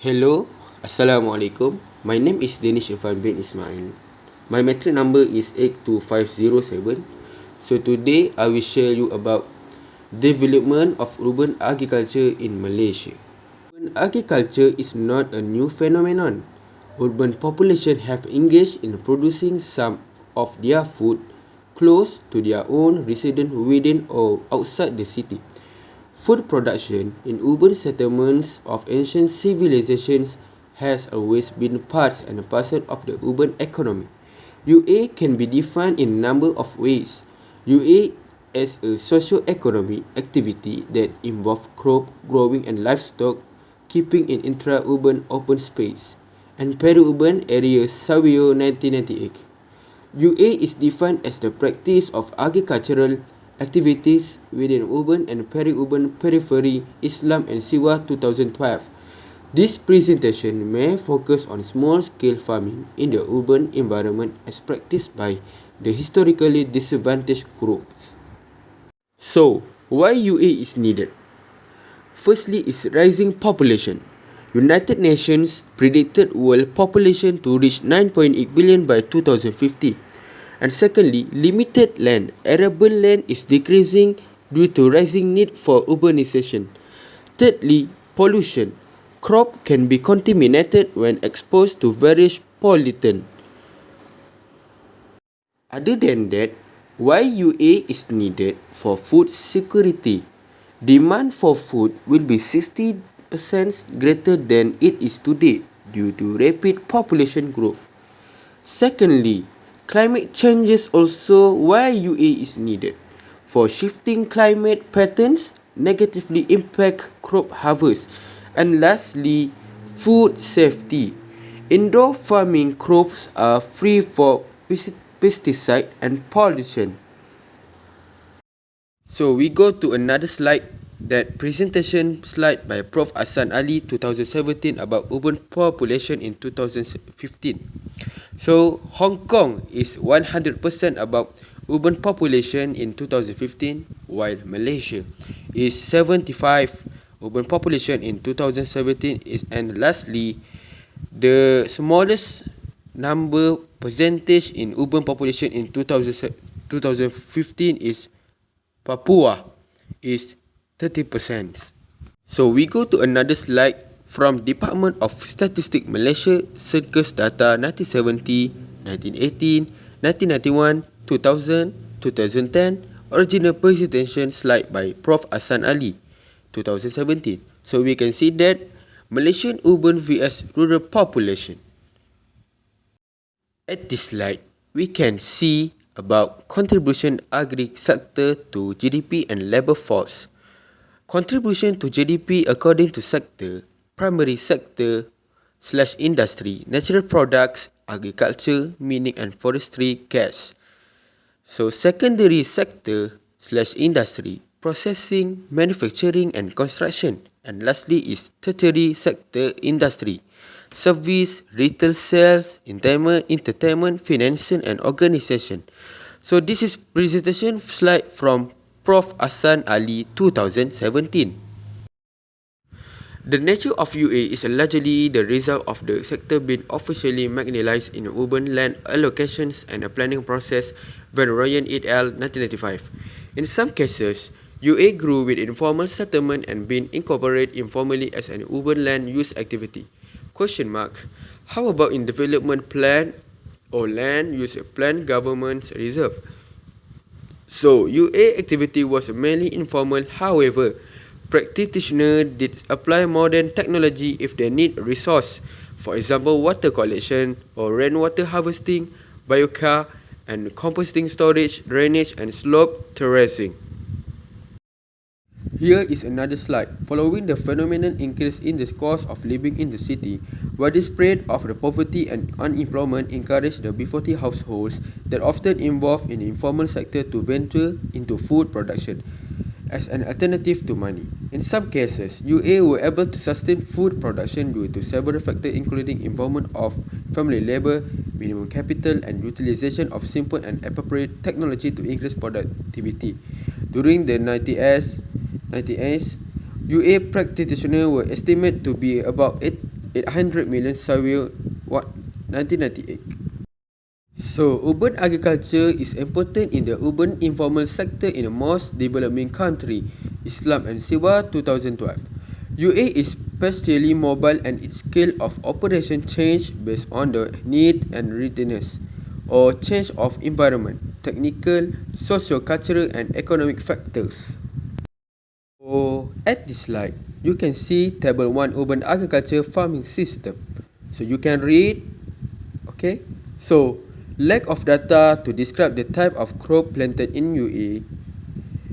Hello, Assalamualaikum. My name is Danish Irfan bin Ismail. My metric number is 82507. So today I will share you about development of urban agriculture in Malaysia. Urban agriculture is not a new phenomenon. Urban population have engaged in producing some of their food close to their own residence within or outside the city. Food production in urban settlements of ancient civilizations has always been part and parcel of the urban economy. UA can be defined in a number of ways. UA as a socio-economic activity that involves crop growing and livestock keeping in intra-urban open space and peri-urban areas Savio 1998. UA is defined as the practice of agricultural activities within urban and peri-urban periphery, Islam and Siwa 2012. This presentation may focus on small-scale farming in the urban environment as practiced by the historically disadvantaged groups. So, why UA is needed? Firstly is rising population. United Nations predicted world population to reach 9.8 billion by 2050. And secondly, limited land. Arable land is decreasing due to rising need for urbanization. Thirdly, pollution. Crop can be contaminated when exposed to various pollutants. Other than that, YUA is needed for food security. Demand for food will be 60% greater than it is today due to rapid population growth. Secondly, climate changes also YUA is needed. For shifting climate patterns negatively impact crop harvest. And lastly, food safety. Indoor farming crops are free for pesticide and pollution. So we go to another slide, that presentation slide by Prof. Hassan Ali 2017 about urban population in 2015. So Hong Kong is 100% about urban population in 2015, while Malaysia is 75 urban population in 2017 and lastly the smallest number percentage in urban population in 2015 is Papua is 30%. So we go to another slide from Department of Statistics Malaysia Circus data 1970, 1918, 1991, 2000, 2010 original presentation slide by Prof. Hassan Ali 2017. So we can see that Malaysian urban vs rural population. At this slide, we can see about contribution agri sector to GDP and labour force. Contribution to GDP according to sector, primary sector / industry, natural products, agriculture, mining and forestry, gas. So secondary sector / industry, processing, manufacturing and construction. And lastly is tertiary sector industry, service, retail sales, entertainment, financing and organisation. So this is presentation slide from Prof. Hassan Ali 2017. The nature of UA is largely the result of the sector being officially marginalized in urban land allocations and a planning process by Ryan et al. 1995. In some cases, UA grew with informal settlement and being incorporated informally as an urban land use activity. Question mark. How about in development plan or land use plan government reserve? So UA activity was mainly informal, however, practitioners did apply modern technology if they need resource. For example, water collection or rainwater harvesting, biochar and composting storage, drainage and slope terracing. Here is another slide. Following the phenomenon increase in the cost of living in the city, widespread of the poverty and unemployment encouraged the B40 households that often involved in the informal sector to venture into food production as an alternative to money. In some cases, UA were able to sustain food production due to several factors including involvement of family labor, minimum capital and utilization of simple and appropriate technology to increase productivity. During the 90s, UA practitioners were estimated to be about 800 million Sawi what 1998. So, urban agriculture is important in the urban informal sector in the most developing country, Islam and Siwa 2012. UA is especially mobile and its scale of operation change based on the need and readiness or change of environment, technical, socio-cultural and economic factors. So, at this slide, you can see table 1 urban agriculture farming system. So, you can read, okay? So, lack of data to describe the type of crop planted in UA.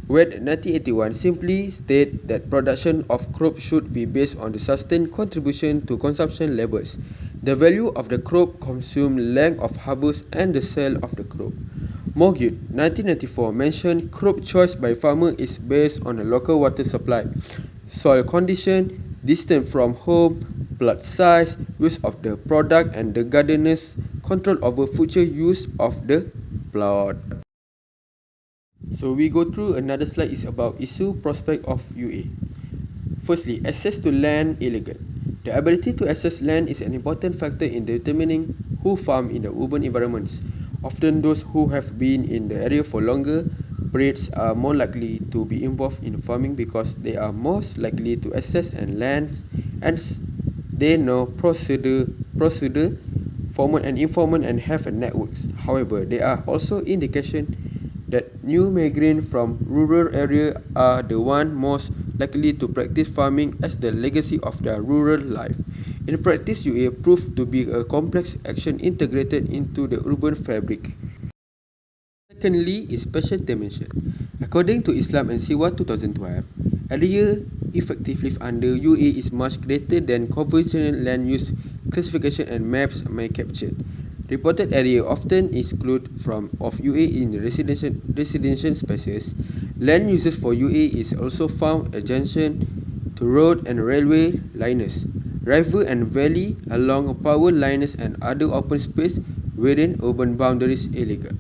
Where 1981 simply state that production of crop should be based on the sustained contribution to consumption levels, the value of the crop consumed, length of harvest and the sale of the crop. Morgut 1994 mentioned crop choice by farmer is based on a local water supply, soil condition, distance from home, plot size, use of the product and the gardener's control over future use of the plot. So we go through another slide is about issue prospect of UA. Firstly, access to land illegal. The ability to access land is an important factor in determining who farm in the urban environments. Often those who have been in the area for longer periods are more likely to be involved in farming because they are most likely to access and lands and they know procedure, formal and informal and have networks. However, there are also indications that new migrants from rural area are the one most likely to practice farming as the legacy of their rural life. In practice, UA proved to be a complex action integrated into the urban fabric. Secondly, is special dimension. According to Islam and Siwa 2012, area effectively under UA is much greater than conventional land use classification and maps may capture. Reported area often exclude from of UA in residential spaces. Land uses for UA is also found adjacent to road and railway lines, river and valley along power lines and other open space within urban boundaries illegal.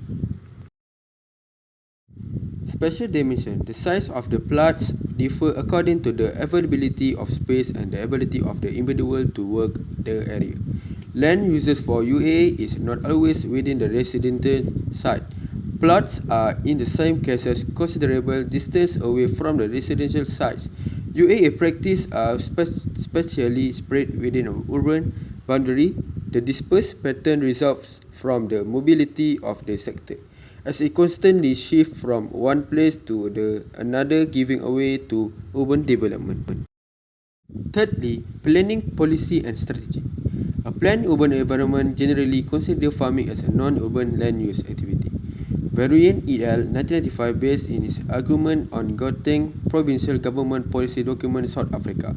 Special dimension. The size of the plots differ according to the availability of space and the ability of the individual to work the area. Land uses for UA is not always within the residential site. Plots are in the same cases considerable distance away from the residential sites. UA practice are spatially spread within an urban boundary. The dispersed pattern results from the mobility of the sector, as it constantly shifts from one place to the another, giving away to urban development. Thirdly, planning policy and strategy. A planned urban environment generally considers farming as a non-urban land use activity. Variant et al. 1995 based in its argument on Gauteng Provincial Government Policy Document South Africa.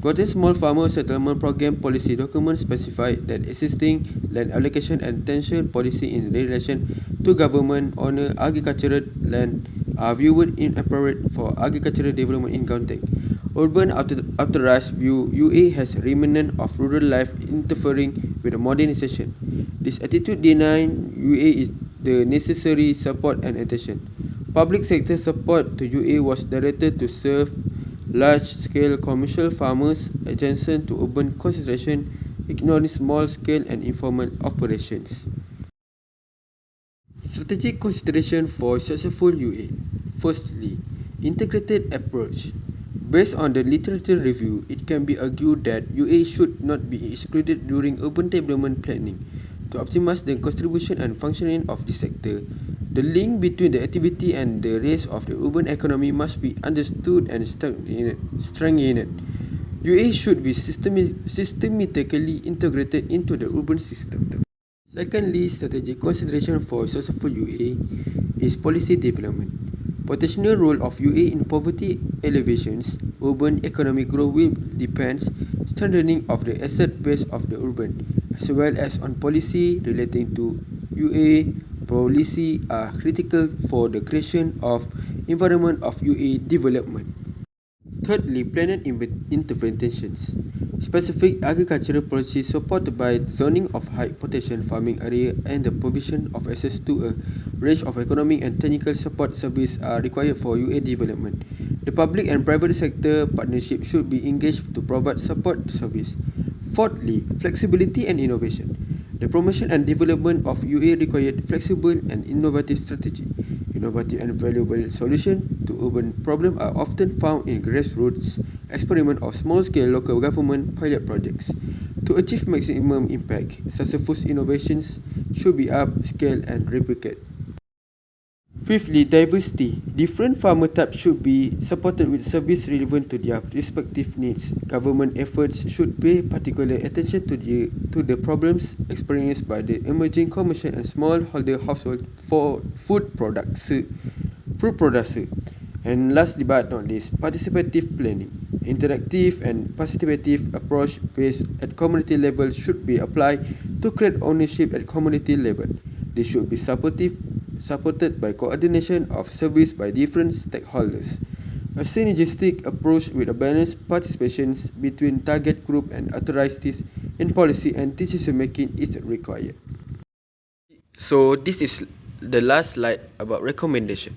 Gauteng Small Farmer Settlement Program Policy Document specified that existing land allocation and tension policy in relation to government-owned agricultural land are viewed inappropriate for agricultural development in Gauteng. Urban authorities view UA as a remnant of rural life interfering with modernization. This attitude denies UA is the necessary support and attention. Public sector support to UA was directed to serve large-scale commercial farmers adjacent to urban concentration, ignoring small-scale and informal operations. Strategic consideration for successful UA. Firstly, integrated approach. Based on the literature review, it can be argued that UA should not be excluded during urban development planning. To optimize the contribution and functioning of the sector, the link between the activity and the rest of the urban economy must be understood and strengthened. UA should be systematically integrated into the urban system. Secondly, strategic consideration for successful UA is policy development. Potential role of UA in poverty alleviations, urban economic growth will depend strengthening of the asset base of the urban, as well as on policy relating to UA policy are critical for the creation of environment of UA development. Thirdly, planned interventions. Specific agricultural policies supported by zoning of high potential farming area and the provision of access to a range of economic and technical support services are required for UA development. The public and private sector partnership should be engaged to provide support service. Fourthly, flexibility and innovation. The promotion and development of UA required flexible and innovative strategy. Innovative and valuable solutions to urban problems are often found in grassroots experiment or small-scale local government pilot projects. To achieve maximum impact, successful innovations should be upscaled and replicated. Fifthly, diversity. Different farmer types should be supported with service relevant to their respective needs. Government efforts should pay particular attention to the problems experienced by the emerging commercial and smallholder household for food products. And lastly but not least, participative planning. Interactive and participative approach based at community level should be applied to create ownership at community level. They should be supported by coordination of service by different stakeholders. A synergistic approach with a balanced participation between target group and authorities in policy and decision making is required. So this is the last slide about recommendation.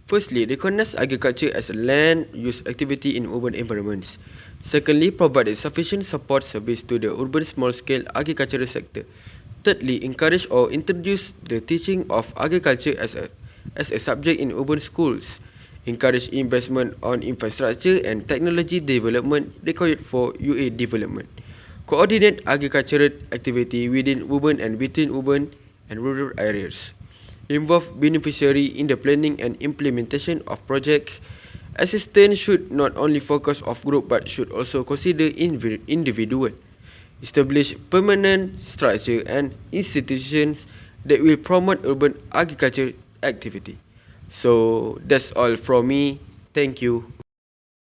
Firstly, recognize agriculture as a land use activity in urban environments. Secondly, provide a sufficient support service to the urban small-scale agricultural sector. Thirdly, encourage or introduce the teaching of agriculture as a subject in urban schools. Encourage investment on infrastructure and technology development required for UA development. Coordinate agricultural activity within urban and between urban and rural areas. Involve beneficiary in the planning and implementation of project. Assistance should not only focus on group but should also consider individual. Establish permanent structure and institutions that will promote urban agriculture activity. So that's all from me. Thank you.